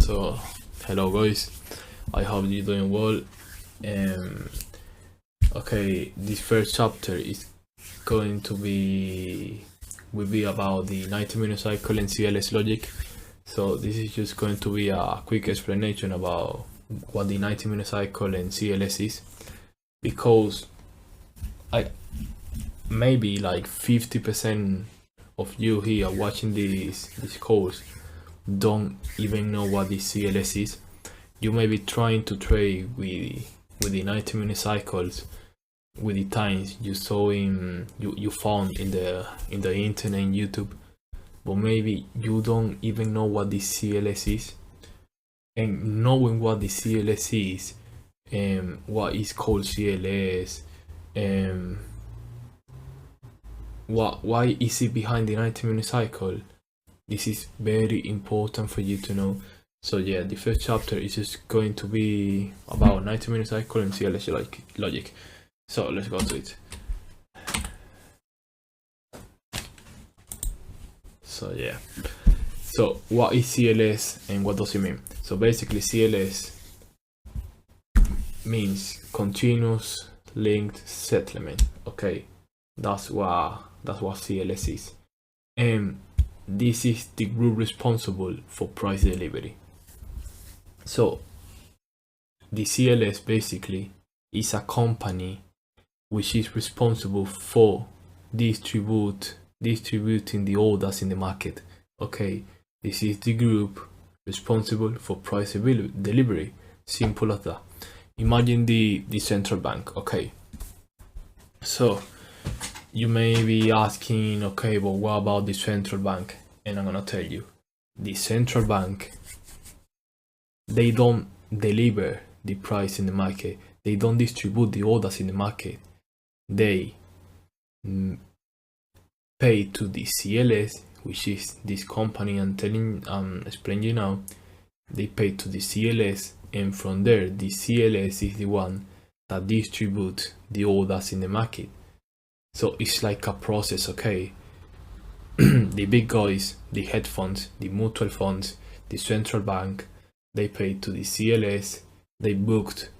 So hello guys, I hope you're doing well. Okay, this first chapter is going to be about the 90-minute cycle and CLS logic. So this is just going to be a quick explanation about what the 90-minute cycle and CLS is, because I maybe like 50% of you here watching this course don't even know what the CLS is. You may be trying to trade with the 90-minute cycles with the times you saw you found in the internet and YouTube, but maybe you don't even know what the CLS is. And knowing what the CLS is and what is called CLS, why is it behind the 90-minute cycle, this is very important for you to know. So yeah, the first chapter is just going to be about 90-minute cycle and CLS logic. So let's go to it. So yeah, so what is CLS and what does it mean? So basically CLS means continuous linked settlement. Okay, that's what CLS is, and this is the group responsible for price delivery. So the CLS basically is a company which is responsible for distributing the orders in the market. Okay, this is the group responsible for price delivery. Simple as that. Imagine the central bank. Okay, so you may be asking, okay, but what about the central bank? And I'm gonna tell you, the central bank, they don't deliver the price in the market. They don't distribute the orders in the market. They pay to the CLS, which is this company I'm explaining you now. They pay to the CLS, and from there, the CLS is the one that distributes the orders in the market. So it's like a process, okay? The big guys, the hedge funds, the mutual funds, the central bank, they paid to the CLS. They booked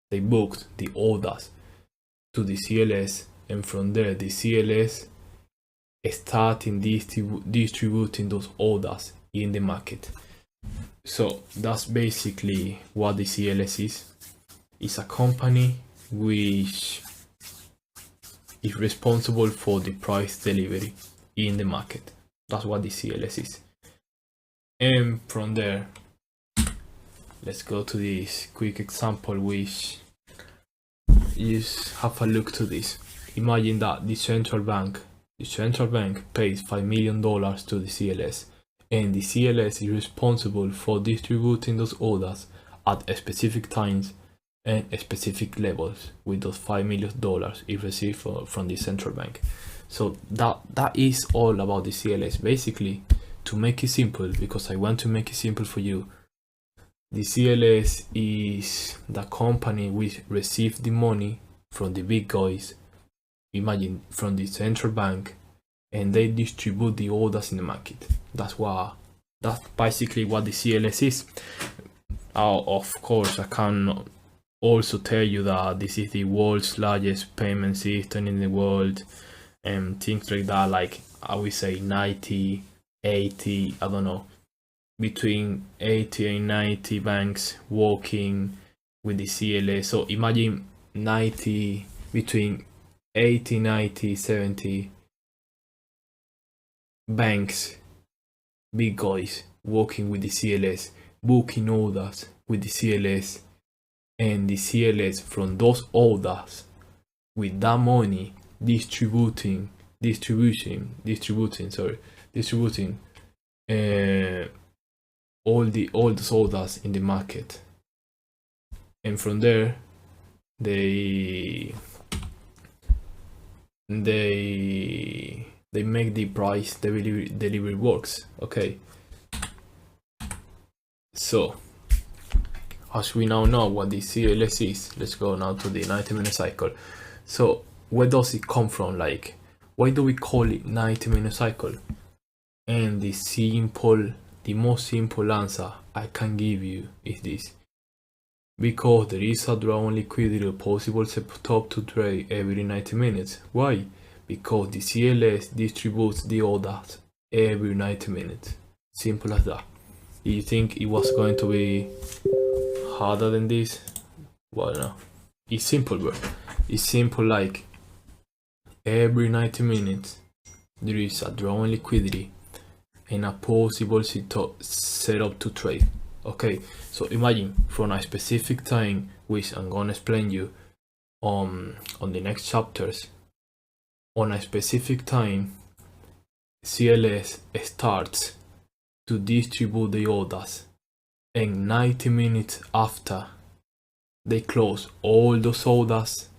the orders to the CLS, and from there the CLS starting distributing those orders in the market. So that's basically what the CLS is. It's a company which is responsible for the price delivery in the market. That's what the CLS is. And from there, let's go to this quick example, which is have a look to this. Imagine that the central bank pays $5 million to the CLS, and the CLS is responsible for distributing those orders at specific times and specific levels with those $5 million it received from the central bank. So that is all about the CLS. Basically, to make it simple, because I want to make it simple for you, the CLS is the company which receives the money from the big guys, imagine from the central bank, and they distribute the orders in the market. That's basically what the CLS is. Of course, I can also tell you that this is the world's largest payment system in the world, and things like that, like I would say 90, 80, I don't know, between 80 and 90 banks working with the CLS. So imagine between 80, 90, 70 banks, big guys working with the CLS, booking orders with the CLS, and the CLS from those orders with that money distributing all those orders in the market. And from there they make the price delivery works. Okay, so as we now know what the CLS is, let's go now to the 90-minute cycle. So where does it come from? Like, why do we call it 90-minute cycle? And the most simple answer I can give you is this. Because there is a draw on liquidity possible setup to trade every 90 minutes. Why? Because the CLS distributes the orders every 90 minutes. Simple as that. You think it was going to be harder than this? Well, no. It's simple, bro. It's simple, like every 90 minutes there is a draw on liquidity and a possible setup to trade. Okay, so imagine from a specific time, which I'm gonna explain you on the next chapters. On a specific time, CLS starts to distribute the orders, and 90 minutes after they close all those orders.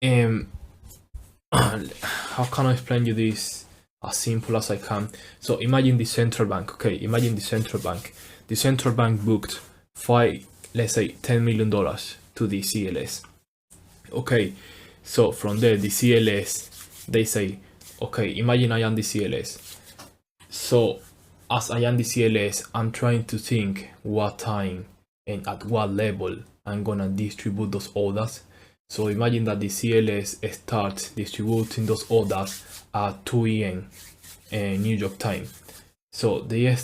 And how can I explain you this as simple as I can? So imagine the central bank. Okay, imagine the central bank. The central bank booked let's say $10 million to the CLS. Okay, so from there the CLS, they say, okay, imagine I am the CLS. So as I am the CLS, I'm trying to think what time and at what level I'm gonna distribute those orders. So imagine that the CLS starts distributing those orders at 2 a.m. New York time. So they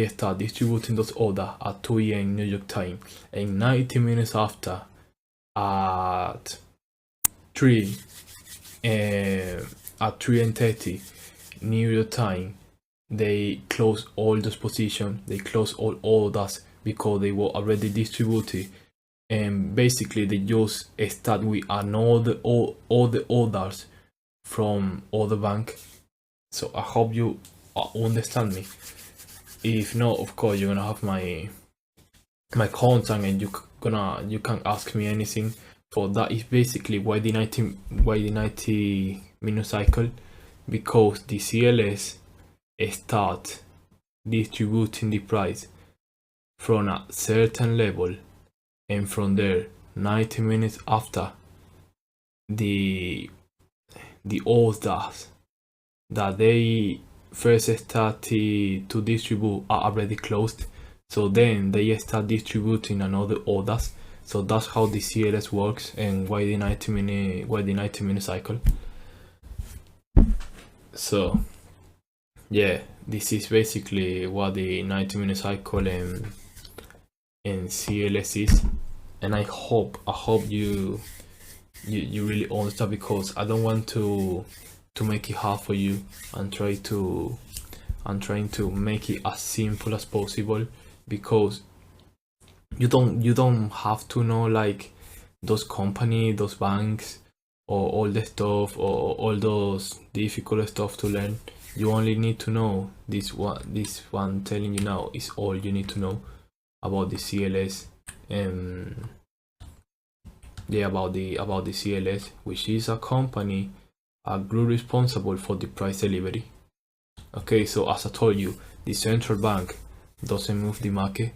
start distributing those orders at 2 a.m. New York time, and 90 minutes after, at 3:30 New York time, they close all those positions. They close all orders because they were already distributed. And basically they just start with all the orders from other bank. So I hope you understand me. If not, of course you're gonna have my contact, and you can ask me anything. For that is basically why the 90 minute cycle, because the CLS start distributing the price from a certain level, and from there 90 minutes after, the orders that they first started to distribute are already closed. So then they start distributing another orders. So that's how the CLS works, and why the 90 minute cycle. So yeah, this is basically what the 90 minute cycle and CLS is. And I hope you really understand, because I don't want to make it hard for you. I'm trying to make it as simple as possible, because you don't have to know like those companies, those banks, or all the stuff, or all those difficult stuff to learn. You only need to know this one I'm telling you now is all you need to know about the CLS. About the CLS, which is a company, a group responsible for the price delivery. Okay, so as I told you, the central bank doesn't move the market.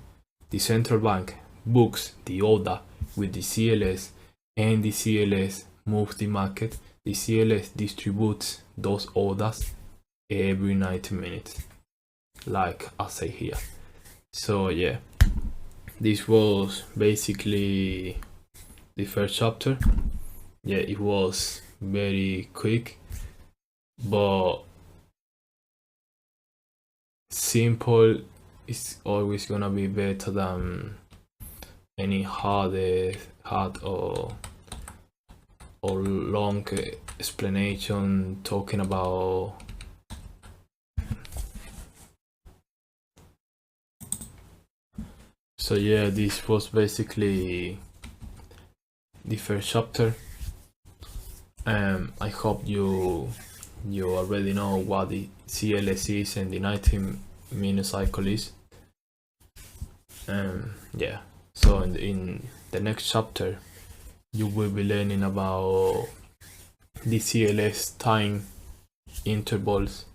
The central bank books the order with the CLS, and the CLS moves the market. The CLS distributes those orders every 90 minutes, like I say here. So yeah, this was basically the first chapter. Yeah, it was very quick, but simple is always gonna be better than any hard or long explanation talking about so yeah, this was basically the first chapter. I hope you already know what the CLS is and the 90 minute cycle is. Yeah, so in the next chapter you will be learning about the CLS time intervals